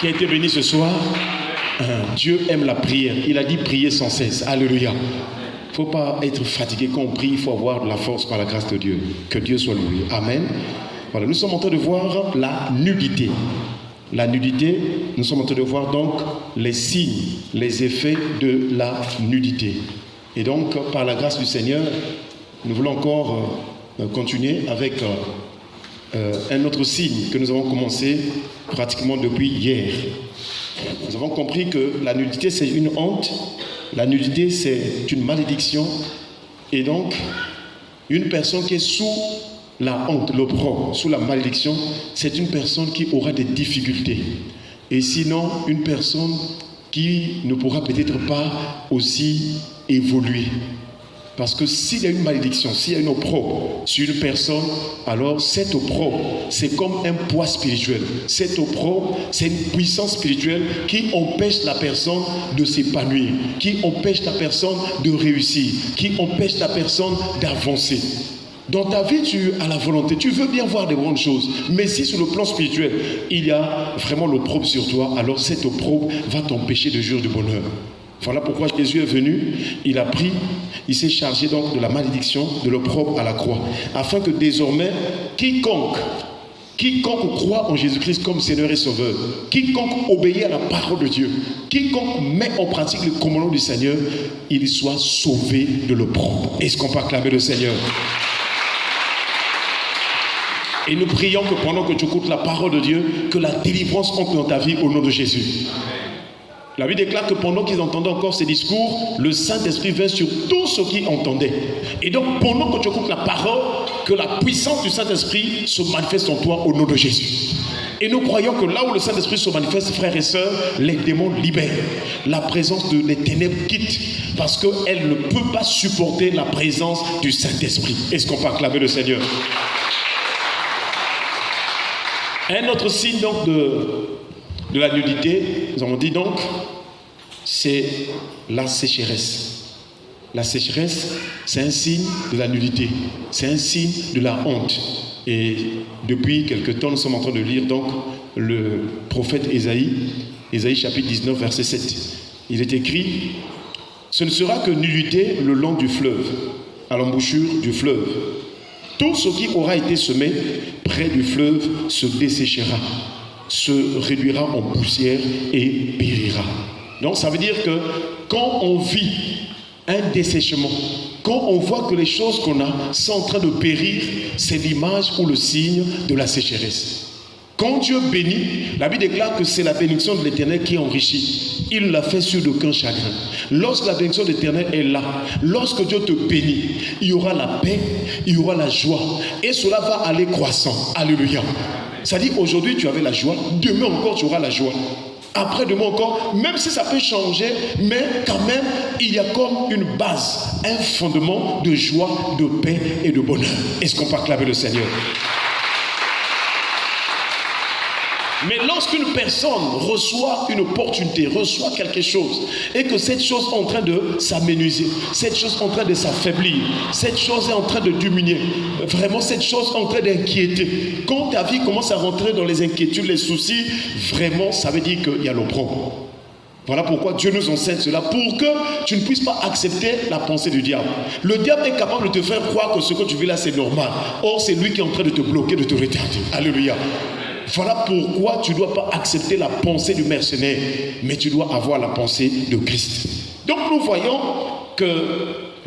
qui a été béni ce soir? Dieu aime la prière. Il a dit prier sans cesse. Alléluia. Il ne faut pas être fatigué quand on prie. Il faut avoir de la force par la grâce de Dieu. Que Dieu soit loué. Amen. Voilà, nous sommes en train de voir la nudité. La nudité, nous sommes en train de voir donc les signes, les effets de la nudité. Et donc, par la grâce du Seigneur, nous voulons encore continuer avec un autre signe que nous avons commencé pratiquement depuis hier. Nous avons compris que la nudité, c'est une honte. La nudité, c'est une malédiction. Et donc, une personne qui est sous la honte, l'opprobre, sous la malédiction, c'est une personne qui aura des difficultés. Et sinon, une personne qui ne pourra peut-être pas aussi évoluer. Parce que s'il y a une malédiction, s'il y a une opprobre sur une personne, alors cet opprobre, c'est comme un poids spirituel. Cet opprobre, c'est une puissance spirituelle qui empêche la personne de s'épanouir, qui empêche la personne de réussir, qui empêche la personne d'avancer. Dans ta vie, tu as la volonté, tu veux bien voir des grandes choses, mais si sur le plan spirituel, il y a vraiment l'opprobre sur toi, alors cet opprobre va t'empêcher de jouir du bonheur. Voilà pourquoi Jésus est venu, il s'est chargé donc de la malédiction, de l'opprobre à la croix, afin que désormais, quiconque croit en Jésus-Christ comme Seigneur et Sauveur, quiconque obéit à la parole de Dieu, quiconque met en pratique le commandement du Seigneur, il soit sauvé de l'opprobre. Est-ce qu'on peut acclamer le Seigneur? Et nous prions que pendant que tu écoutes la parole de Dieu, que la délivrance entre dans ta vie au nom de Jésus. La Bible déclare que pendant qu'ils entendaient encore ces discours, le Saint-Esprit vint sur tous ceux qui entendaient. Et donc, pendant que tu écoutes la parole, que la puissance du Saint-Esprit se manifeste en toi au nom de Jésus. Et nous croyons que là où le Saint-Esprit se manifeste, frères et sœurs, les démons libèrent. La présence des ténèbres quitte, parce qu'elle ne peut pas supporter la présence du Saint-Esprit. Est-ce qu'on peut acclamer le Seigneur? Un autre signe donc de la nudité, nous avons dit donc, c'est la sécheresse. La sécheresse, c'est un signe de la nudité, c'est un signe de la honte. Et depuis quelque temps, nous sommes en train de lire donc le prophète Ésaïe chapitre 19, verset 7. Il est écrit, « Ce ne sera que nudité le long du fleuve, à l'embouchure du fleuve. Tout ce qui aura été semé près du fleuve se desséchera, se réduira en poussière et périra. » Donc ça veut dire que quand on vit un dessèchement, quand on voit que les choses qu'on a sont en train de périr, c'est l'image ou le signe de la sécheresse. Quand Dieu bénit, la Bible déclare que c'est la bénédiction de l'Éternel qui enrichit. Il l'a fait sur aucun chagrin. Lorsque la bénédiction de l'Éternel est là, lorsque Dieu te bénit, il y aura la paix, il y aura la joie. Et cela va aller croissant. Alléluia. C'est-à-dire aujourd'hui tu avais la joie, demain encore tu auras la joie. Après-demain encore, même si ça peut changer, mais quand même, il y a comme une base, un fondement de joie, de paix et de bonheur. Est-ce qu'on peut acclamer le Seigneur? Mais lorsqu'une personne reçoit une opportunité, reçoit quelque chose, et que cette chose est en train de s'amenuiser, cette chose est en train de s'affaiblir, cette chose est en train de diminuer, vraiment cette chose est en train d'inquiéter. Quand ta vie commence à rentrer dans les inquiétudes, les soucis, vraiment ça veut dire qu'il y a l'opprobre. Voilà pourquoi Dieu nous enseigne cela, pour que tu ne puisses pas accepter la pensée du diable. Le diable est capable de te faire croire que ce que tu vis là c'est normal. Or c'est lui qui est en train de te bloquer, de te retarder. Alléluia. Voilà pourquoi tu ne dois pas accepter la pensée du mercenaire, mais tu dois avoir la pensée de Christ. Donc nous voyons que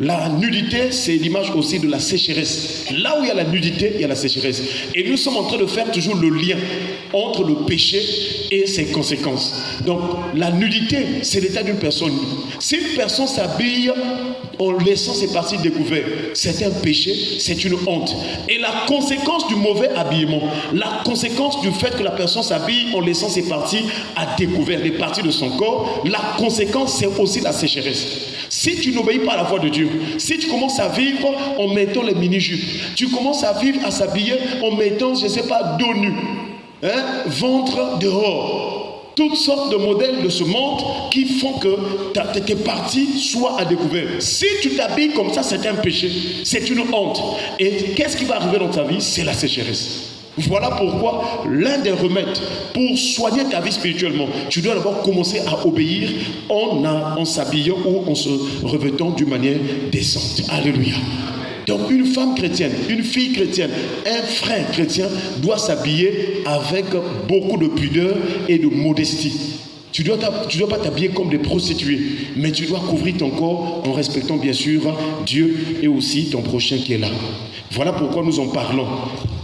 la nudité, c'est l'image aussi de la sécheresse. Là où il y a la nudité, il y a la sécheresse. Et nous sommes en train de faire toujours le lien entre le péché et ses conséquences. Donc la nudité, c'est l'état d'une personne. Si une personne s'habille en laissant ses parties découvertes, c'est un péché, c'est une honte. Et la conséquence du mauvais habillement, la conséquence du fait que la personne s'habille en laissant ses parties à découvert, les parties de son corps, la conséquence c'est aussi la sécheresse. Si tu n'obéis pas à la voix de Dieu, si tu commences à vivre en mettant les mini-jupes, tu commences à vivre, à s'habiller en mettant, je ne sais pas, dos nu, ventre dehors, toutes sortes de modèles de ce monde qui font que tes parties soient à découvert. Si tu t'habilles comme ça, c'est un péché, c'est une honte. Et qu'est-ce qui va arriver dans ta vie? C'est la sécheresse. Voilà pourquoi l'un des remèdes pour soigner ta vie spirituellement, tu dois d'abord commencer à obéir en s'habillant ou en se revêtant d'une manière décente. Alléluia. Donc une femme chrétienne, une fille chrétienne, un frère chrétien doit s'habiller avec beaucoup de pudeur et de modestie. Tu dois pas t'habiller comme des prostituées, mais tu dois couvrir ton corps en respectant bien sûr Dieu et aussi ton prochain qui est là. Voilà pourquoi nous en parlons.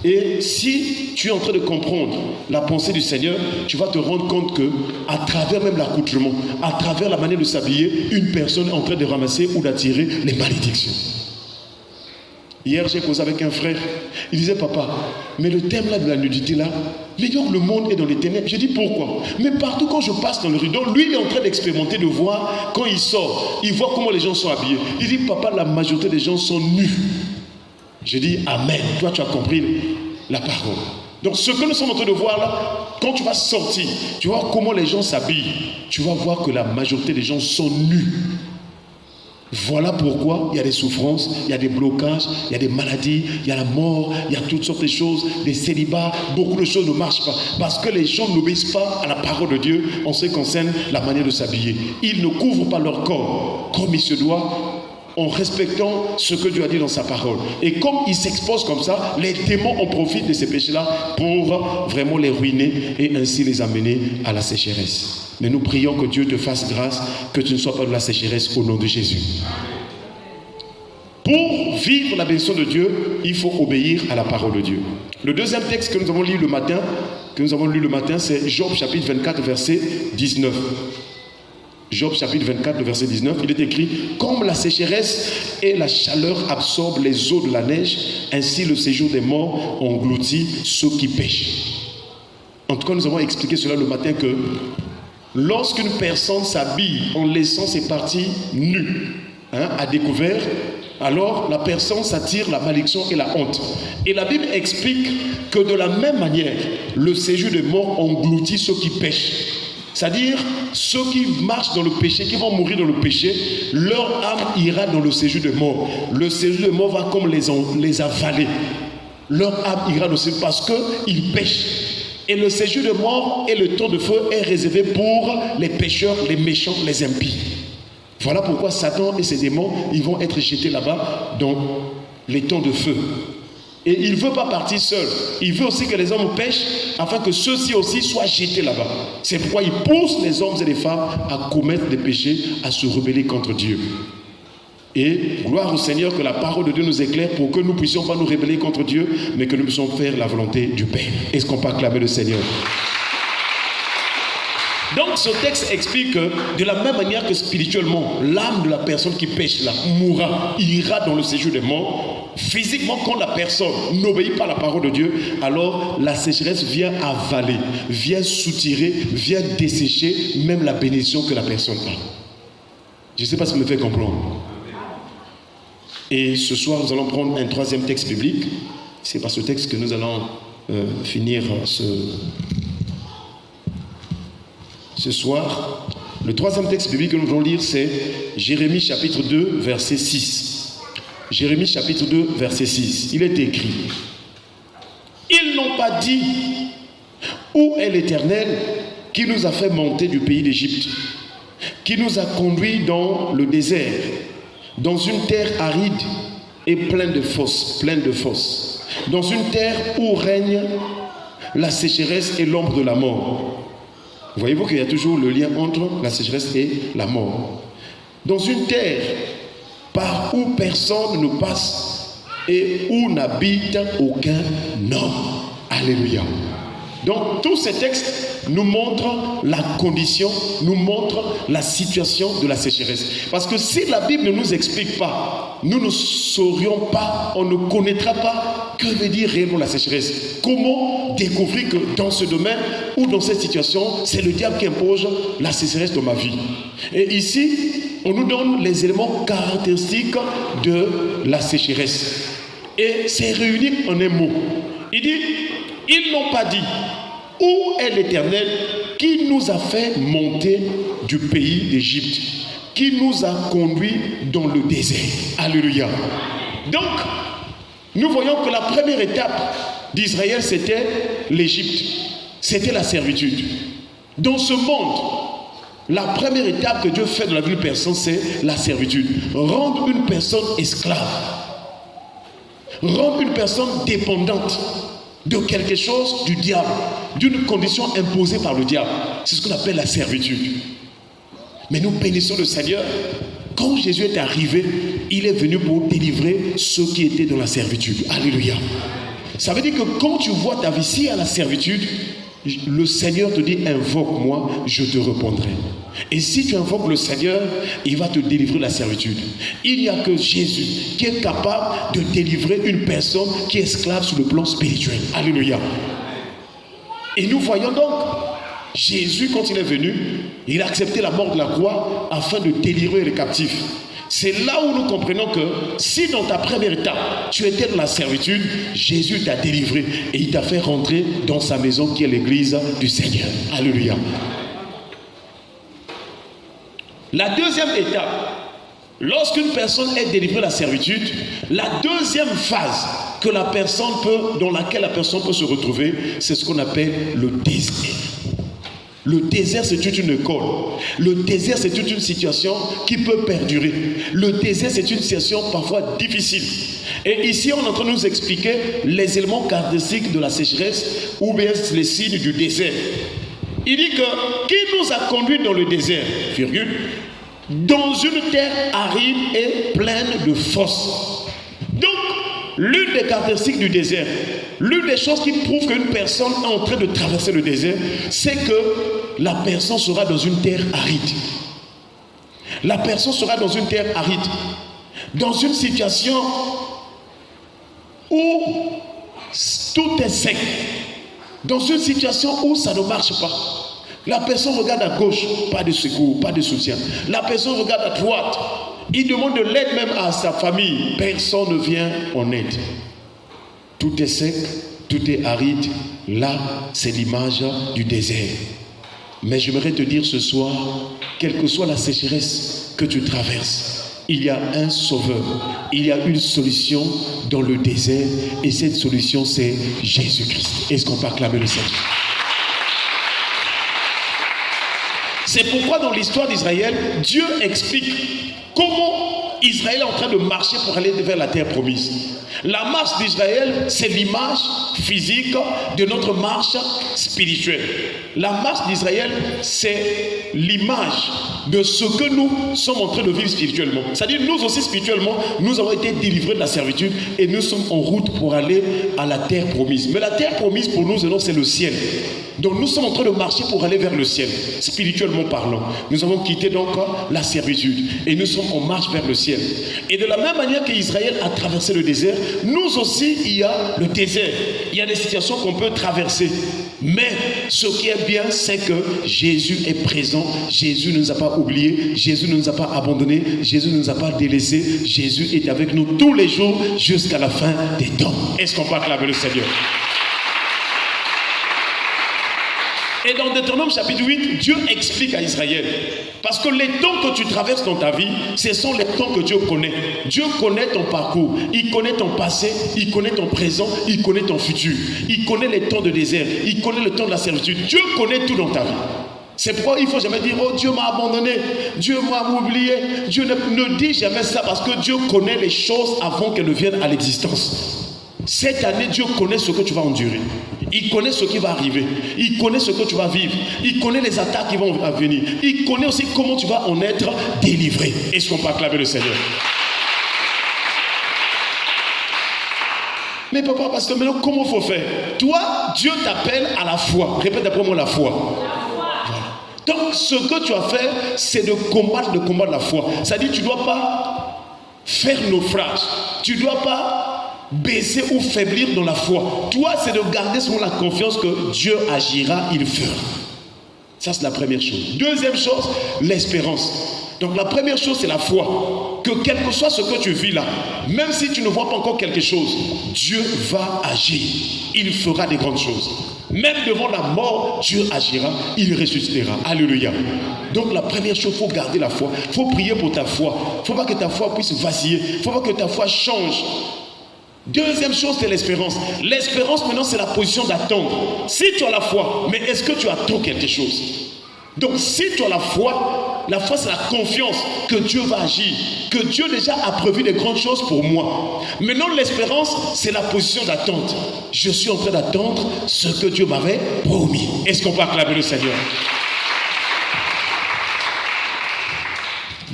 Et si tu es en train de comprendre la pensée du Seigneur, tu vas te rendre compte que à travers même l'accoutrement, à travers la manière de s'habiller, une personne est en train de ramasser ou d'attirer les malédictions. Hier, j'ai causé avec un frère. Il disait, papa, mais le thème là de la nudité là, mais donc le monde est dans les ténèbres. J'ai dit, pourquoi? Mais partout quand je passe dans le rideau, lui il est en train d'expérimenter, de voir, quand il sort, il voit comment les gens sont habillés. Il dit, papa, la majorité des gens sont nus. J'ai dit, amen. Toi, tu as compris la parole. Donc, ce que nous sommes en train de voir là, quand tu vas sortir, tu vas voir comment les gens s'habillent. Tu vas voir que la majorité des gens sont nus. Voilà pourquoi il y a des souffrances, il y a des blocages, il y a des maladies, il y a la mort, il y a toutes sortes de choses, des célibats, beaucoup de choses ne marchent pas. Parce que les gens n'obéissent pas à la parole de Dieu en ce qui concerne la manière de s'habiller. Ils ne couvrent pas leur corps comme il se doit, en respectant ce que Dieu a dit dans sa parole. Et comme ils s'exposent comme ça, les démons en profitent de ces péchés-là pour vraiment les ruiner et ainsi les amener à la sécheresse. Mais nous prions que Dieu te fasse grâce, que tu ne sois pas de la sécheresse au nom de Jésus. Pour vivre la bénédiction de Dieu, il faut obéir à la parole de Dieu. Le deuxième texte que nous avons lu le matin, c'est Job chapitre 24, verset 19. Job chapitre 24, verset 19, il est écrit « Comme la sécheresse et la chaleur absorbent les eaux de la neige, ainsi le séjour des morts engloutit ceux qui pêchent. » En tout cas, nous avons expliqué cela le matin que lorsqu'une personne s'habille en laissant ses parties nues à découvert, alors la personne s'attire la malédiction et la honte. Et la Bible explique que de la même manière, le séjour des morts engloutit ceux qui pêchent. C'est-à-dire, ceux qui marchent dans le péché, qui vont mourir dans le péché, leur âme ira dans le séjour de mort. Le séjour de mort va comme les avaler. Leur âme ira dans le séjour parce qu'ils pêchent. Et le séjour de mort et le temps de feu est réservé pour les pécheurs, les méchants, les impies. Voilà pourquoi Satan et ses démons, ils vont être jetés là-bas dans les temps de feu. Et il ne veut pas partir seul. Il veut aussi que les hommes pêchent afin que ceux-ci aussi soient jetés là-bas. C'est pourquoi il pousse les hommes et les femmes à commettre des péchés, à se rebeller contre Dieu. Et gloire au Seigneur que la parole de Dieu nous éclaire pour que nous ne puissions pas nous rebeller contre Dieu, mais que nous puissions faire la volonté du Père. Est-ce qu'on peut acclamer le Seigneur? Donc ce texte explique que de la même manière que spirituellement, l'âme de la personne qui pêche là mourra, ira dans le séjour des morts. Physiquement, quand la personne n'obéit pas à la parole de Dieu, alors la sécheresse vient avaler, vient soutirer, vient dessécher même la bénédiction que la personne a. Je ne sais pas si vous me faites comprendre. Et ce soir, nous allons prendre un troisième texte biblique. C'est par ce texte que nous allons finir ce soir. Le troisième texte biblique que nous allons lire, c'est Jérémie chapitre 2, verset 6. Jérémie chapitre 2, verset 6. Il est écrit « Ils n'ont pas dit où est l'Éternel qui nous a fait monter du pays d'Égypte, qui nous a conduits dans le désert, dans une terre aride et pleine de fosses, dans une terre où règne la sécheresse et l'ombre de la mort. » Voyez-vous qu'il y a toujours le lien entre la sécheresse et la mort. Dans une terre par où personne ne passe et où n'habite aucun homme. Alléluia. Donc tous ces textes nous montrent la condition, nous montrent la situation de la sécheresse. Parce que si la Bible ne nous explique pas, nous ne saurions pas, on ne connaîtra pas que veut dire réellement la sécheresse. Comment découvrir que dans ce domaine ou dans cette situation, c'est le diable qui impose la sécheresse dans ma vie. Et ici, on nous donne les éléments caractéristiques de la sécheresse. Et c'est réuni en un mot. Il dit, ils n'ont pas dit où est l'Éternel qui nous a fait monter du pays d'Égypte, qui nous a conduits dans le désert. Alléluia. Donc, nous voyons que la première étape d'Israël, c'était l'Égypte. C'était la servitude. Dans ce monde, la première étape que Dieu fait dans la vie d'une personne, c'est la servitude. Rendre une personne esclave. Rendre une personne dépendante de quelque chose du diable, d'une condition imposée par le diable. C'est ce qu'on appelle la servitude. Mais nous bénissons le Seigneur. Quand Jésus est arrivé, il est venu pour délivrer ceux qui étaient dans la servitude. Alléluia. Ça veut dire que quand tu vois ta vie, si à la servitude, le Seigneur te dit, invoque-moi, je te répondrai. Et si tu invoques le Seigneur, il va te délivrer de la servitude. Il n'y a que Jésus qui est capable de délivrer une personne qui est esclave sur le plan spirituel. Alléluia. Et nous voyons donc, Jésus, quand il est venu, il a accepté la mort de la croix afin de délivrer les captifs. C'est là où nous comprenons que si dans ta première étape, tu étais dans la servitude, Jésus t'a délivré et il t'a fait rentrer dans sa maison qui est l'église du Seigneur. Alléluia. La deuxième étape, lorsqu'une personne est délivrée de la servitude, la deuxième phase que la personne dans laquelle la personne peut se retrouver, c'est ce qu'on appelle le désert. Le désert, c'est toute une école. Le désert, c'est toute une situation qui peut perdurer. Le désert, c'est une situation parfois difficile. Et ici, on est en train de nous expliquer les éléments caractéristiques de la sécheresse ou bien les signes du désert. Il dit que qui nous a conduits dans le désert, virgule, dans une terre aride et pleine de fosses. Donc, l'une des caractéristiques du désert, l'une des choses qui prouve qu'une personne est en train de traverser le désert, c'est que la personne sera dans une terre aride. La personne sera dans une terre aride. Dans une situation où tout est sec. Dans une situation où ça ne marche pas. La personne regarde à gauche, pas de secours, pas de soutien. La personne regarde à droite. Il demande de l'aide même à sa famille. Personne ne vient en aide. Tout est sec, tout est aride. Là, c'est l'image du désert. Mais j'aimerais te dire ce soir, quelle que soit la sécheresse que tu traverses, il y a un sauveur. Il y a une solution dans le désert. Et cette solution, c'est Jésus-Christ. Est-ce qu'on peut acclamer le Seigneur? C'est pourquoi dans l'histoire d'Israël, Dieu explique comment Israël est en train de marcher pour aller vers la terre promise. La marche d'Israël, c'est l'image physique de notre marche spirituelle. La marche d'Israël, c'est l'image de ce que nous sommes en train de vivre spirituellement. C'est-à-dire, nous aussi spirituellement, nous avons été délivrés de la servitude et nous sommes en route pour aller à la terre promise. Mais la terre promise pour nous, c'est le ciel. Donc nous sommes en train de marcher pour aller vers le ciel, spirituellement parlant. Nous avons quitté donc la servitude et nous sommes en marche vers le ciel. Et de la même manière qu'Israël a traversé le désert, nous aussi il y a le désert. Il y a des situations qu'on peut traverser. Mais ce qui est bien, c'est que Jésus est présent. Jésus ne nous a pas oubliés. Jésus ne nous a pas abandonnés. Jésus ne nous a pas délaissés. Jésus est avec nous tous les jours jusqu'à la fin des temps. Est-ce qu'on peut acclamer le Seigneur? Et dans Deutéronome chapitre 8, Dieu explique à Israël. Parce que les temps que tu traverses dans ta vie, ce sont les temps que Dieu connaît. Dieu connaît ton parcours. Il connaît ton passé. Il connaît ton présent. Il connaît ton futur. Il connaît les temps de désert. Il connaît le temps de la servitude. Dieu connaît tout dans ta vie. C'est pourquoi il ne faut jamais dire, oh Dieu m'a abandonné, Dieu m'a oublié. Dieu ne dit jamais ça parce que Dieu connaît les choses avant qu'elles ne viennent à l'existence. Cette année, Dieu connaît ce que tu vas endurer. Il connaît ce qui va arriver. Il connaît ce que tu vas vivre. Il connaît les attaques qui vont venir. Il connaît aussi comment tu vas en être délivré. Est-ce qu'on peut acclamer le Seigneur? Mais papa, parce que maintenant, comment il faut faire? Toi, Dieu t'appelle à la foi. Répète après moi la foi. Voilà. Donc, ce que tu as fait, c'est de combattre le combat de la foi. C'est-à-dire, tu ne dois pas faire naufrage. Tu ne dois pas baisser ou faiblir dans la foi. Toi, c'est de garder sur la confiance que Dieu agira, il fera. Ça, c'est la première chose. Deuxième chose, l'espérance. Donc la première chose, c'est la foi. Que quel que soit ce que tu vis là, même si tu ne vois pas encore quelque chose, Dieu va agir. Il fera des grandes choses. Même devant la mort, Dieu agira, il ressuscitera. Alléluia. Donc la première chose, il faut garder la foi. Il faut prier pour ta foi. Il ne faut pas que ta foi puisse vaciller. Il ne faut pas que ta foi change. Deuxième chose, c'est l'espérance. L'espérance, maintenant, c'est la position d'attendre. Si tu as la foi, mais est-ce que tu attends quelque chose? Donc, si tu as la foi, c'est la confiance que Dieu va agir, que Dieu déjà a prévu des grandes choses pour moi. Maintenant, l'espérance, c'est la position d'attente. Je suis en train d'attendre ce que Dieu m'avait promis. Est-ce qu'on peut acclamer le Seigneur?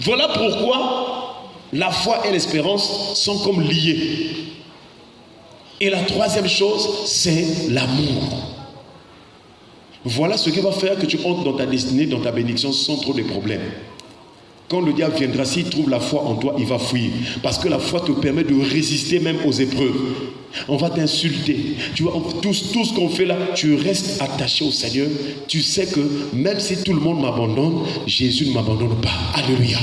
Voilà pourquoi la foi et l'espérance sont comme liées. Et la troisième chose, c'est l'amour. Voilà ce qui va faire que tu entres dans ta destinée, dans ta bénédiction sans trop de problèmes. Quand le diable viendra, s'il trouve la foi en toi, il va fuir. Parce que la foi te permet de résister même aux épreuves. On va t'insulter. Tu vois, tout ce qu'on fait là, tu restes attaché au Seigneur. Tu sais que même si tout le monde m'abandonne, Jésus ne m'abandonne pas. Alléluia.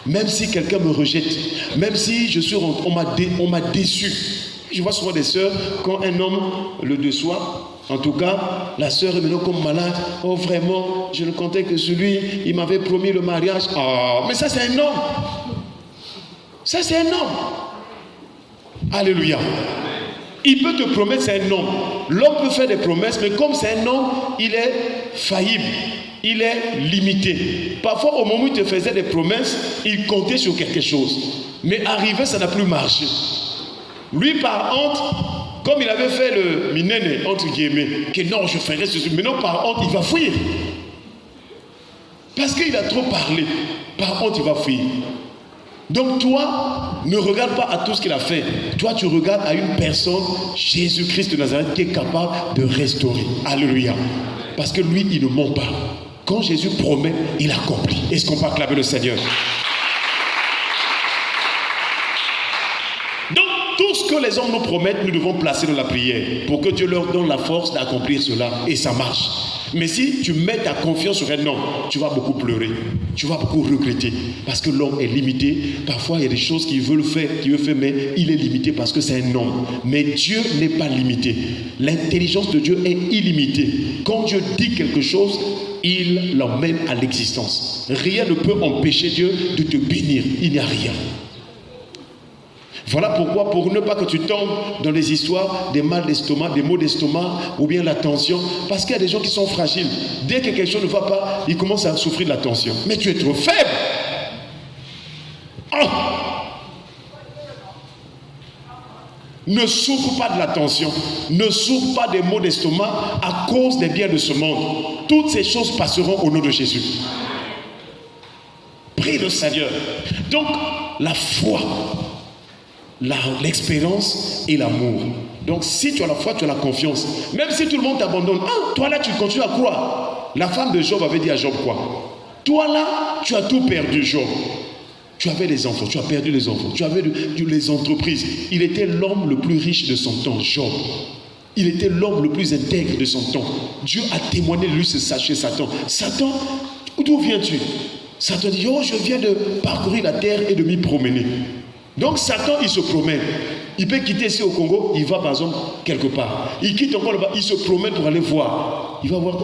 Même si quelqu'un me rejette, même si on m'a déçu. Je vois souvent des sœurs, quand un homme le déçoit, en tout cas, la sœur est maintenant comme malade. Oh vraiment, je ne comptais que celui, il m'avait promis le mariage. Oh, mais ça c'est un homme. Ça c'est un homme. Alléluia. Il peut te promettre, c'est un homme. L'homme peut faire des promesses, mais comme c'est un homme, il est faillible. Il est limité. Parfois, au moment où il te faisait des promesses, il comptait sur quelque chose. Mais arrivé, ça n'a plus marché. Lui, par honte, comme il avait fait le minene, entre guillemets, que non, je ferai ceci. Maintenant, par honte, il va fuir. Parce qu'il a trop parlé. Par honte, il va fuir. Donc toi, ne regarde pas à tout ce qu'il a fait. Toi, tu regardes à une personne, Jésus-Christ de Nazareth, qui est capable de restaurer. Alléluia. Parce que lui, il ne ment pas. Quand Jésus promet, il accomplit. Est-ce qu'on peut acclamer le Seigneur? Donc, tout ce que les hommes nous promettent, nous devons placer dans la prière pour que Dieu leur donne la force d'accomplir cela. Et ça marche. Mais si tu mets ta confiance sur un homme, tu vas beaucoup pleurer, tu vas beaucoup regretter, parce que l'homme est limité. Parfois, il y a des choses qu'il veut faire, mais il est limité parce que c'est un homme. Mais Dieu n'est pas limité. L'intelligence de Dieu est illimitée. Quand Dieu dit quelque chose, il l'emmène à l'existence. Rien ne peut empêcher Dieu de te bénir. Il n'y a rien. Voilà pourquoi, pour ne pas que tu tombes dans les histoires des mal d'estomac, des maux d'estomac ou bien la tension, parce qu'il y a des gens qui sont fragiles. Dès que quelque chose ne va pas, ils commencent à souffrir de la tension. Mais tu es trop faible. Oh! Ne souffre pas de la tension, ne souffre pas des maux d'estomac à cause des biens de ce monde. Toutes ces choses passeront au nom de Jésus. Prie le Seigneur. Donc, la foi, l'expérience et l'amour. Donc si tu as la foi, tu as la confiance. Même si tout le monde t'abandonne, toi là tu continues à croire. La femme de Job avait dit à Job quoi? Toi là, tu as tout perdu, Job. Tu avais les enfants, tu as perdu les enfants, tu avais les entreprises. Il était l'homme le plus riche de son temps, Job. Il était l'homme le plus intègre de son temps. Dieu a témoigné de lui, ce sachet Satan. Satan, d'où viens-tu? Satan dit, oh, je viens de parcourir la terre et de m'y promener. Donc Satan, il se promène. Il peut quitter ici au Congo, il va par exemple quelque part. Il quitte encore là-bas, il se promène pour aller voir. Il va voir,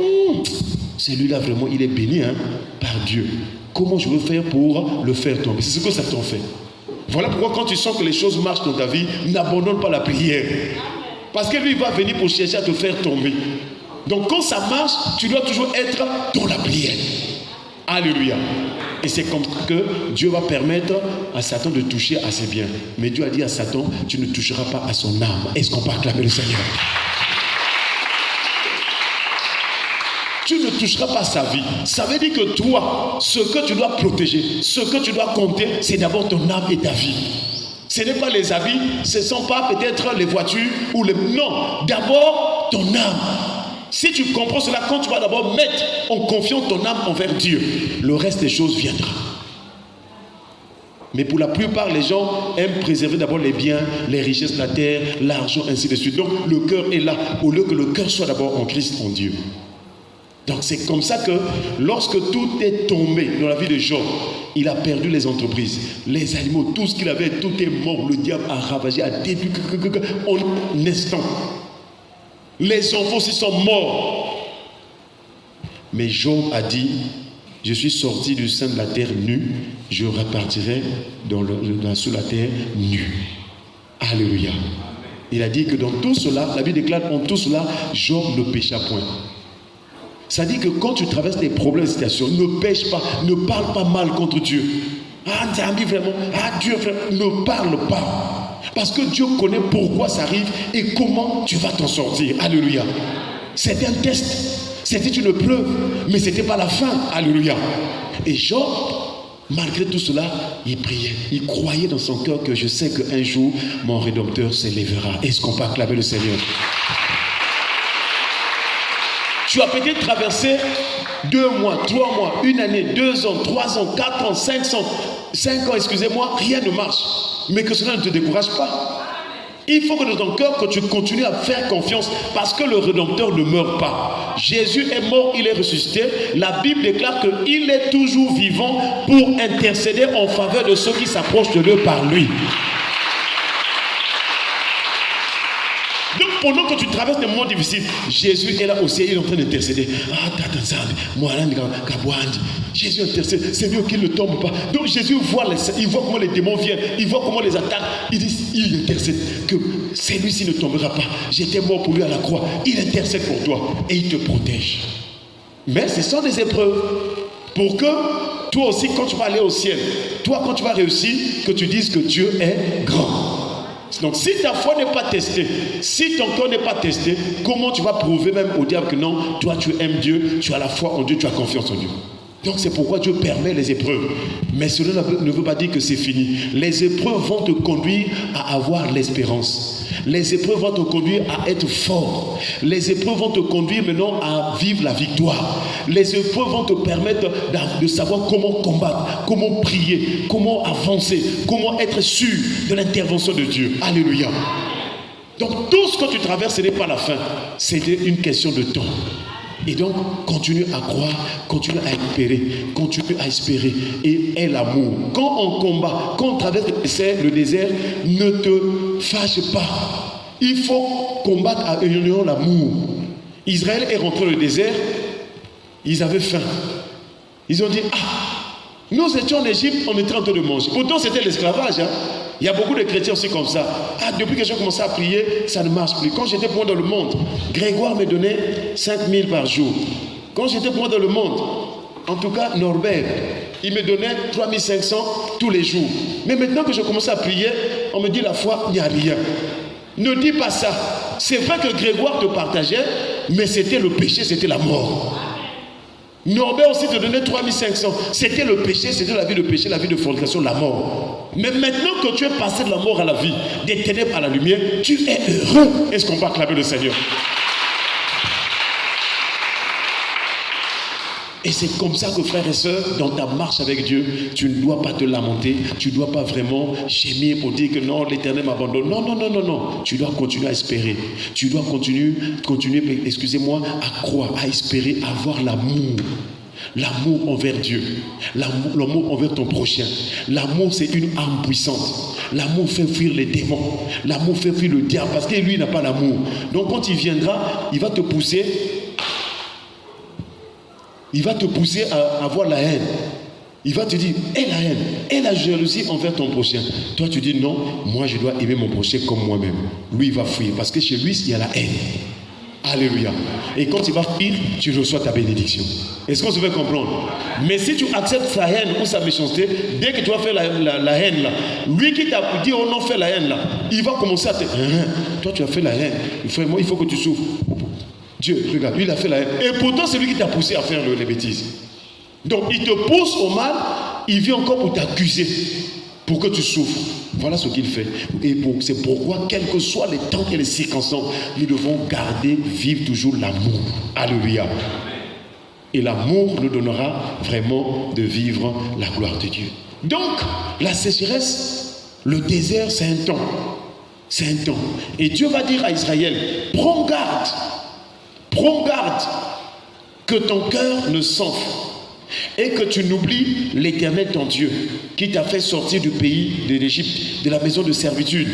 celui-là vraiment, il est béni par Dieu. Comment je veux faire pour le faire tomber? C'est ce que Satan fait. Voilà pourquoi quand tu sens que les choses marchent dans ta vie, n'abandonne pas la prière. Parce que lui, il va venir pour chercher à te faire tomber. Donc quand ça marche, tu dois toujours être dans la prière. Alléluia. Et c'est comme ça que Dieu va permettre à Satan de toucher à ses biens. Mais Dieu a dit à Satan, tu ne toucheras pas à son âme. Est-ce qu'on peut acclamer le Seigneur? Tu ne toucheras pas sa vie. Ça veut dire que toi, ce que tu dois protéger, ce que tu dois compter, c'est d'abord ton âme et ta vie. Ce n'est pas les habits, ce ne sont pas peut-être les voitures ou les... Non, d'abord ton âme. Si tu comprends cela, quand tu vas d'abord mettre en confiance ton âme envers Dieu, le reste des choses viendra. Mais pour la plupart, les gens aiment préserver d'abord les biens, les richesses de la terre, l'argent, ainsi de suite. Donc le cœur est là, au lieu que le cœur soit d'abord en Christ, en Dieu. Donc c'est comme ça que lorsque tout est tombé dans la vie de Job, il a perdu les entreprises, les animaux, tout ce qu'il avait, tout est mort. Le diable a ravagé, a détruit en un instant. Les enfants aussi sont morts. Mais Job a dit, je suis sorti du sein de la terre nu, je repartirai sous la terre nu. Alléluia. Il a dit que dans tout cela, la Bible déclare en tout cela, Job ne pécha point. Ça dit que quand tu traverses des problèmes, des situations, ne pêche pas, ne parle pas mal contre Dieu. Ah, Dieu vraiment, ah Dieu vraiment, ne parle pas. Parce que Dieu connaît pourquoi ça arrive et comment tu vas t'en sortir. Alléluia. C'était un test. C'était une preuve, mais ce n'était pas la fin. Alléluia. Et Job, malgré tout cela, il priait. Il croyait dans son cœur que je sais qu'un jour, mon Rédempteur s'élèvera. Est-ce qu'on peut acclamer le Seigneur? Tu as peut-être traversé 2 mois, 3 mois, 1 année, 2 ans, 3 ans, 4 ans, 5 ans, excusez-moi, rien ne marche. Mais que cela ne te décourage pas. Il faut que dans ton cœur, que tu continues à faire confiance parce que le Rédempteur ne meurt pas. Jésus est mort, il est ressuscité. La Bible déclare qu'il est toujours vivant pour intercéder en faveur de ceux qui s'approchent de lui par lui. Donc pendant que tu traverses des moments difficiles, Jésus est là aussi, il est en train d'intercéder. Jésus intercède, Seigneur qu'il ne tombe pas. Donc Jésus voit comment les démons viennent, il voit comment les attaques. Il intercède que celui-ci ne tombera pas. J'étais mort pour lui à la croix. Il intercède pour toi et il te protège. Mais ce sont des épreuves pour que toi aussi, quand tu vas aller au ciel, toi quand tu vas réussir, que tu dises que Dieu est grand. Donc si ta foi n'est pas testée, si ton cœur n'est pas testé, comment tu vas prouver même au diable que non, toi tu aimes Dieu, tu as la foi en Dieu, tu as confiance en Dieu. Donc c'est pourquoi Dieu permet les épreuves. Mais cela ne veut pas dire que c'est fini. Les épreuves vont te conduire à avoir l'espérance. Les épreuves vont te conduire à être fort. Les épreuves vont te conduire maintenant à vivre la victoire. Les épreuves vont te permettre de savoir comment combattre, comment prier, comment avancer, comment être sûr de l'intervention de Dieu. Alléluia. Donc tout ce que tu traverses, ce n'est pas la fin. C'est une question de temps. Et donc, continue à croire, continue à espérer. Et aie l'amour. Quand on combat, quand on traverse le désert, ne te fâche pas. Il faut combattre en ayant l'amour. Israël est rentré dans le désert, ils avaient faim. Ils ont dit, nous étions en Égypte, on était en train de manger. Pourtant, c'était l'esclavage. Il y a beaucoup de chrétiens aussi comme ça. Depuis que j'ai commencé à prier, ça ne marche plus. Quand j'étais pour moi dans le monde, Grégoire me donnait 5 000 par jour. Quand j'étais pour moi dans le monde, en tout cas Norbert, il me donnait 3 500 tous les jours. Mais maintenant que je commence à prier, on me dit la foi, il n'y a rien. Ne dis pas ça. C'est vrai que Grégoire te partageait, mais c'était le péché, c'était la mort. Norbert aussi te donnait 3 500. C'était le péché, c'était la vie de péché, la vie de fornication, la mort. Mais maintenant que tu es passé de la mort à la vie, des ténèbres à la lumière, tu es heureux. Est-ce qu'on va acclamer le Seigneur? Et c'est comme ça que, frères et sœurs, dans ta marche avec Dieu, tu ne dois pas te lamenter, tu ne dois pas vraiment gémir pour dire que non, l'Éternel m'abandonne. Non. Tu dois continuer à espérer. Tu dois continuer, excusez-moi, à croire, à espérer, à avoir l'amour. L'amour envers Dieu. L'amour envers ton prochain. L'amour, c'est une arme puissante. L'amour fait fuir les démons. L'amour fait fuir le diable parce que lui, il n'a pas l'amour. Donc quand il viendra, il va te pousser. Il va te pousser à avoir la haine. Il va te dire, aie la haine, aie la jalousie envers ton prochain. Toi, tu dis non, moi je dois aimer mon prochain comme moi-même. Lui, il va fuir parce que chez lui, il y a la haine. Alléluia. Et quand il va fuir, tu reçois ta bénédiction. Est-ce qu'on se fait comprendre? Mais si tu acceptes sa haine ou sa méchanceté, dès que tu vas faire la haine là, lui qui t'a dit oh non, fais la haine là, il va commencer à te toi tu as fait la haine. Frère, il faut que tu souffres. Dieu, regarde, lui il a fait la haine. Et pourtant c'est lui qui t'a poussé à faire les bêtises. Donc il te pousse au mal, il vient encore pour t'accuser, pour que tu souffres. Voilà ce qu'il fait. Et c'est pourquoi, quels que soient les temps et les circonstances, nous devons garder, vivre toujours l'amour. Alléluia. Et l'amour nous donnera vraiment de vivre la gloire de Dieu. Donc, la sécheresse, le désert, c'est un temps. C'est un temps. Et Dieu va dire à Israël, prends garde que ton cœur ne s'enfle et que tu n'oublies l'Éternel ton Dieu qui t'a fait sortir du pays de l'Égypte, de la maison de servitude,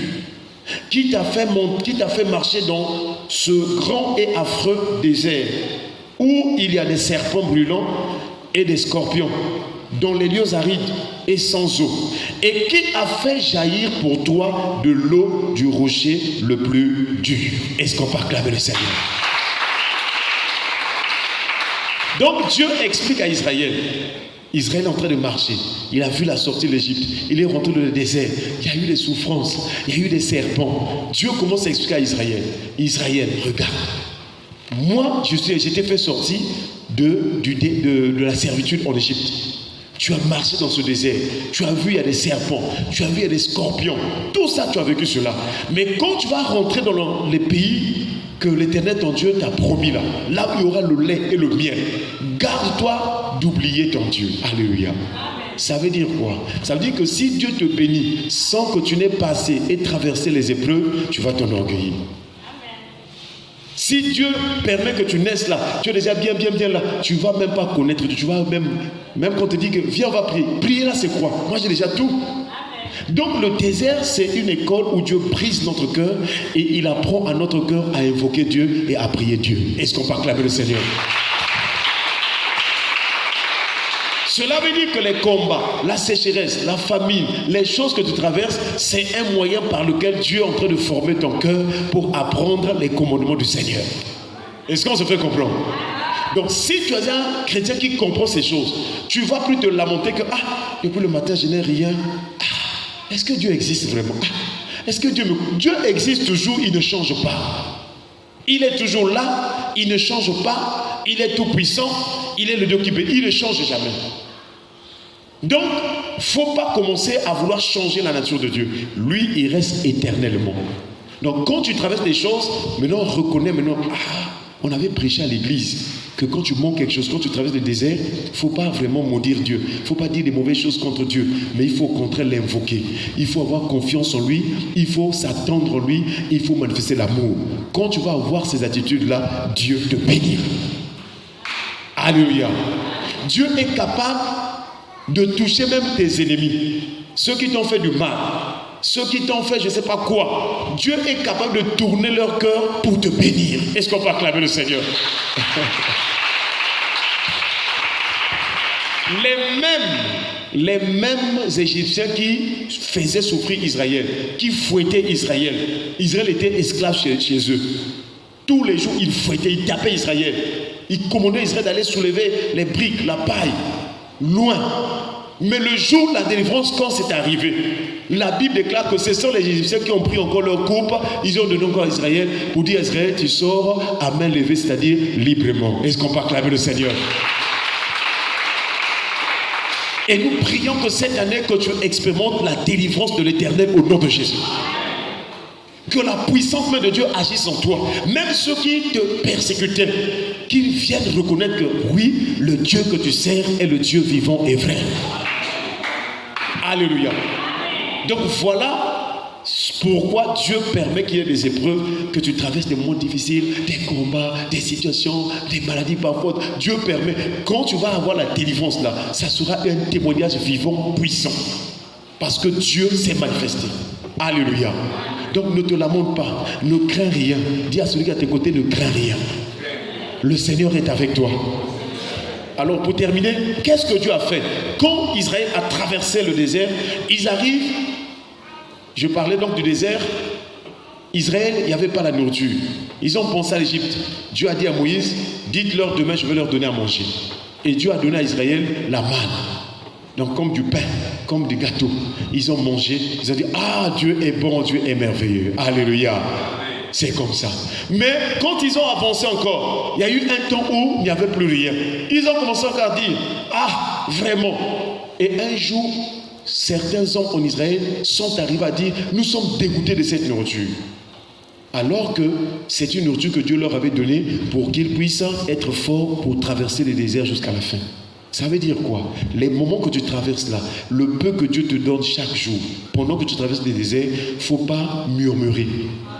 qui t'a fait marcher dans ce grand et affreux désert où il y a des serpents brûlants et des scorpions, dans les lieux arides et sans eau, et qui a fait jaillir pour toi de l'eau du rocher le plus dur. Est-ce qu'on peut acclamer le Seigneur? Donc Dieu explique à Israël. Israël est en train de marcher. Il a vu la sortie de l'Égypte. Il est rentré dans le désert. Il y a eu des souffrances. Il y a eu des serpents. Dieu commence à expliquer à Israël. Israël, regarde. Moi, j'étais fait sortir de la servitude en Égypte. Tu as marché dans ce désert. Tu as vu, il y a des serpents. Tu as vu, il y a des scorpions. Tout ça, tu as vécu cela. Mais quand tu vas rentrer dans les pays que l'Éternel, ton Dieu, t'a promis là où il y aura le lait et le miel, garde-toi d'oublier ton Dieu. Alléluia. Ça veut dire quoi? Ça veut dire que si Dieu te bénit sans que tu n'aies passé et traversé les épreuves, tu vas t'enorgueillir. Si Dieu permet que tu naisses là, tu es déjà bien là, tu ne vas même pas connaître Dieu. Tu vas même quand on te dit que viens, on va prier. Prier là, c'est quoi? Moi, j'ai déjà tout. Donc le désert, c'est une école où Dieu brise notre cœur et il apprend à notre cœur à invoquer Dieu et à prier Dieu. Est-ce qu'on peut acclamer le Seigneur? Cela veut dire que les combats, la sécheresse, la famine, les choses que tu traverses, c'est un moyen par lequel Dieu est en train de former ton cœur pour apprendre les commandements du Seigneur. Est-ce qu'on se fait comprendre? Donc si tu es un chrétien qui comprend ces choses, tu ne vas plus te lamenter que depuis le matin je n'ai rien. Est-ce que Dieu existe vraiment? Est-ce que Dieu existe toujours, il ne change pas. Il est toujours là, il ne change pas, il est tout puissant, il est le Dieu qui bénit, il ne change jamais. Donc, il ne faut pas commencer à vouloir changer la nature de Dieu. Lui, il reste éternellement. Donc, quand tu traverses des choses, maintenant, reconnais, on avait prêché à l'église que quand tu manques quelque chose, quand tu traverses le désert, il ne faut pas vraiment maudire Dieu. Il ne faut pas dire des mauvaises choses contre Dieu. Mais il faut au contraire l'invoquer. Il faut avoir confiance en lui. Il faut s'attendre en lui. Il faut manifester l'amour. Quand tu vas avoir ces attitudes-là, Dieu te bénit. Alléluia. Dieu est capable de toucher même tes ennemis. Ceux qui t'ont fait du mal. Ceux qui t'ont fait je ne sais pas quoi. Dieu est capable de tourner leur cœur pour te bénir. Est-ce qu'on peut acclamer le Seigneur? Les mêmes Égyptiens qui faisaient souffrir Israël, qui fouettaient Israël. Israël était esclave chez eux. Tous les jours, ils fouettaient, ils tapaient Israël. Ils commandaient Israël d'aller soulever les briques, la paille, loin. Mais le jour de la délivrance, quand c'est arrivé, la Bible déclare que ce sont les Égyptiens qui ont pris encore leur coupe. Ils ont donné encore à Israël pour dire à Israël, tu sors à main levée, c'est-à-dire librement. Est-ce qu'on peut acclamer le Seigneur? Et nous prions que cette année, que tu expérimentes la délivrance de l'Éternel au nom de Jésus. Que la puissante main de Dieu agisse en toi. Même ceux qui te persécutaient, qu'ils viennent reconnaître que oui, le Dieu que tu sers est le Dieu vivant et vrai. Alléluia. Donc voilà pourquoi Dieu permet qu'il y ait des épreuves, que tu traverses des moments difficiles, des combats, des situations, des maladies parfois. Dieu permet. Quand tu vas avoir la délivrance là, ça sera un témoignage vivant, puissant. Parce que Dieu s'est manifesté. Alléluia. Donc ne te lamente pas, ne crains rien. Dis à celui qui est à tes côtés, ne crains rien. Le Seigneur est avec toi. Alors pour terminer, qu'est-ce que Dieu a fait? Quand Israël a traversé le désert, ils arrivent, je parlais donc du désert, Israël, il n'y avait pas la nourriture. Ils ont pensé à l'Égypte. Dieu a dit à Moïse, dites-leur demain, je vais leur donner à manger. Et Dieu a donné à Israël la manne. Donc comme du pain, comme des gâteaux. Ils ont mangé, ils ont dit, Dieu est bon, Dieu est merveilleux. Alléluia. C'est comme ça. Mais quand ils ont avancé encore, il y a eu un temps où il n'y avait plus rien. Ils ont commencé encore à dire, vraiment. Et un jour, certains hommes en Israël sont arrivés à dire, nous sommes dégoûtés de cette nourriture. Alors que c'est une nourriture que Dieu leur avait donnée pour qu'ils puissent être forts pour traverser les déserts jusqu'à la fin. Ça veut dire quoi? Les moments que tu traverses là, le peu que Dieu te donne chaque jour, pendant que tu traverses les déserts, il ne faut pas murmurer.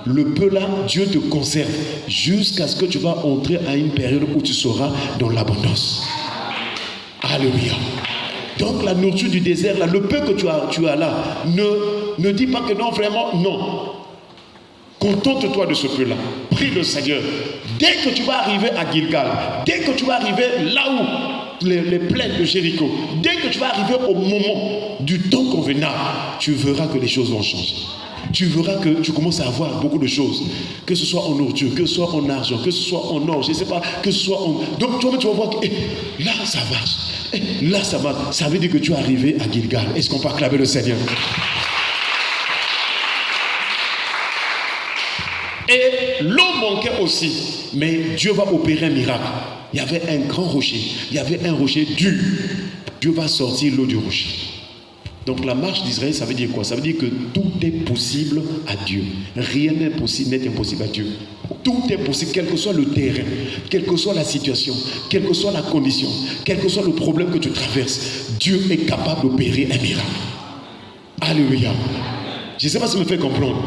Le peu là, Dieu te conserve jusqu'à ce que tu vas entrer à une période où tu seras dans l'abondance. Alléluia. Donc la nourriture du désert là, le peu que tu as là, ne dis pas que non, vraiment, non. Contente-toi de ce peu-là. Prie le Seigneur. Dès que tu vas arriver à Gilgal, dès que tu vas arriver là où les plaines de Jéricho, dès que tu vas arriver au moment du temps convenable, tu verras que les choses vont changer. Tu verras que tu commences à avoir beaucoup de choses, que ce soit en ordure, que ce soit en argent, que ce soit en or, je ne sais pas, que ce soit en... Donc toi, tu vas voir que là, ça marche. Là, ça marche. Ça veut dire que tu es arrivé à Gilgal. Est-ce qu'on peut acclamer le Seigneur? Et l'eau manquait aussi, mais Dieu va opérer un miracle. Il y avait un grand rocher, il y avait un rocher dur. Dieu va sortir l'eau du rocher. Donc la marche d'Israël, ça veut dire quoi? Ça veut dire que tout est possible à Dieu. Rien n'est impossible à Dieu. Tout est possible, quel que soit le terrain, quelle que soit la situation, quelle que soit la condition, quel que soit le problème que tu traverses, Dieu est capable d'opérer un miracle. Alléluia. Je ne sais pas si ça me fait comprendre.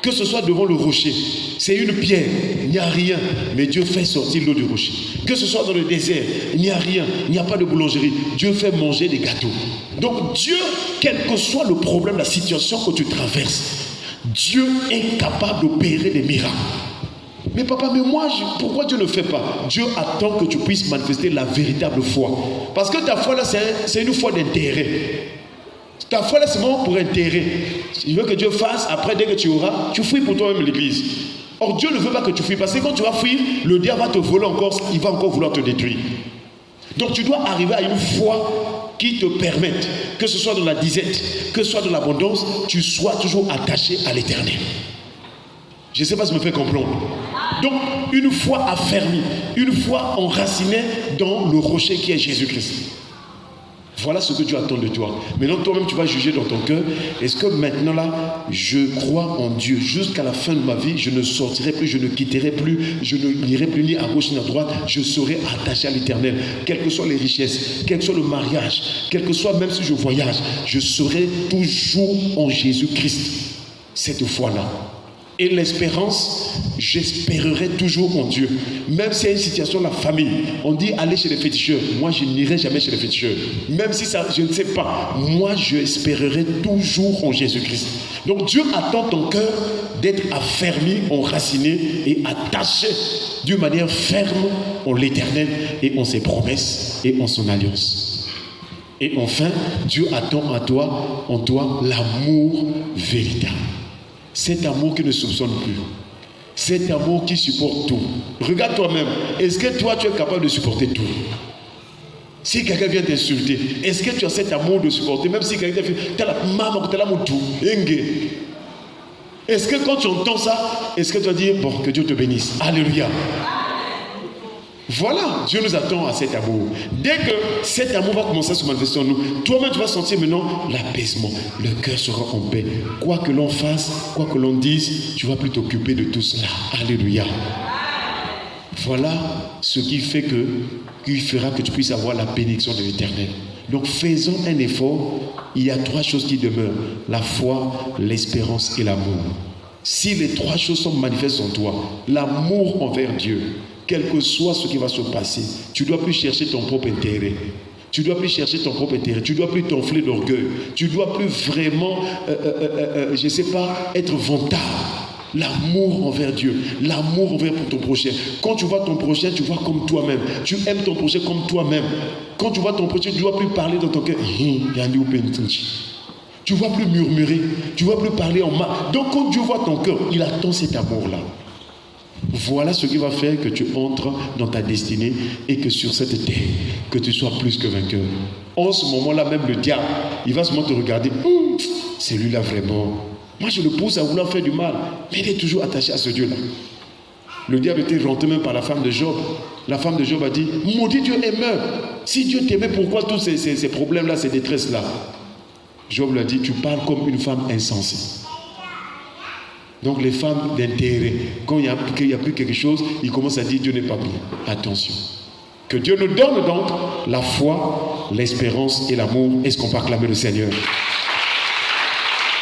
Que ce soit devant le rocher, c'est une pierre, il n'y a rien, mais Dieu fait sortir l'eau du rocher. Que ce soit dans le désert, il n'y a rien, il n'y a pas de boulangerie, Dieu fait manger des gâteaux. Donc Dieu, quel que soit le problème, la situation que tu traverses, Dieu est capable d'opérer des miracles. Mais papa, mais moi, pourquoi Dieu ne fait pas? Dieu attend que tu puisses manifester la véritable foi. Parce que ta foi là, c'est une foi d'intérêt. Ta foi là, c'est vraiment pour intérêt. Il veut que Dieu fasse, après dès que tu auras, tu fouilles pour toi-même l'église. Or Dieu ne veut pas que tu fouilles, parce que quand tu vas fuir, le diable va te voler encore, il va encore vouloir te détruire. Donc tu dois arriver à une foi qui te permette, que ce soit dans la disette, que ce soit dans l'abondance, tu sois toujours attaché à l'éternel. Je ne sais pas si ça me fait comprendre. Donc une foi affermie, une foi enracinée dans le rocher qui est Jésus-Christ. Voilà ce que Dieu attend de toi. Maintenant, toi-même, tu vas juger dans ton cœur. Est-ce que maintenant, là, je crois en Dieu jusqu'à la fin de ma vie, je ne sortirai plus, je ne quitterai plus, je n'irai plus ni à gauche ni à droite, je serai attaché à l'éternel. Quelles que soient les richesses, quel que soit le mariage, quel que soit même si je voyage, je serai toujours en Jésus-Christ. Cette foi-là. Et l'espérance, j'espérerai toujours en Dieu. Même s'il y a une situation, la famille, on dit aller chez les féticheurs. Moi, je n'irai jamais chez les féticheurs. Même si ça, je ne sais pas. Moi, je espérerai toujours en Jésus-Christ. Donc Dieu attend ton cœur d'être affermi, enraciné et attaché d'une manière ferme en l'éternel et en ses promesses et en son alliance. Et enfin, Dieu attend en toi l'amour véritable. Cet amour qui ne soupçonne plus. Cet amour qui supporte tout. Regarde toi-même. Est-ce que toi, tu es capable de supporter tout? Si quelqu'un vient t'insulter, est-ce que tu as cet amour de supporter? Même si quelqu'un fait, est-ce que quand tu entends ça, est-ce que tu vas dire, bon, que Dieu te bénisse? Alléluia. Voilà, Dieu nous attend à cet amour. Dès que cet amour va commencer à se manifester en nous, toi-même tu vas sentir maintenant l'apaisement. Le cœur sera en paix. Quoi que l'on fasse, quoi que l'on dise, tu vas plus t'occuper de tout cela. Alléluia. Voilà ce qui fera que tu puisses avoir la bénédiction de l'Éternel. Donc faisons un effort. Il y a 3 choses qui demeurent. La foi, l'espérance et l'amour. Si les 3 choses sont manifestes en toi, l'amour envers Dieu, quel que soit ce qui va se passer, tu ne dois plus chercher ton propre intérêt. Tu ne dois plus chercher ton propre intérêt. Tu ne dois plus t'enfler d'orgueil. Tu ne dois plus vraiment, je ne sais pas, être vantard. L'amour envers Dieu. L'amour envers ton prochain. Quand tu vois ton prochain, tu vois comme toi-même. Tu aimes ton prochain comme toi-même. Quand tu vois ton prochain, tu ne dois plus parler dans ton cœur. Tu ne vas plus murmurer. Tu ne vas plus parler en mal. Donc quand Dieu voit ton cœur, il attend cet amour-là. Voilà ce qui va faire que tu entres dans ta destinée et que sur cette terre, que tu sois plus que vainqueur. En ce moment-là, même le diable, il va seulement te regarder. C'est lui-là vraiment. Moi, je le pousse à vouloir faire du mal. Mais il est toujours attaché à ce Dieu-là. Le diable était rentré même par la femme de Job. La femme de Job a dit, maudit Dieu et meurs. Si Dieu t'aimait, pourquoi tous ces problèmes-là, ces détresses-là? Job lui a dit, tu parles comme une femme insensée. Donc les femmes d'intérêt, quand il n'y a plus quelque chose, ils commencent à dire Dieu n'est pas bien. Attention. Que Dieu nous donne donc la foi, l'espérance et l'amour. Est-ce qu'on peut acclamer le Seigneur?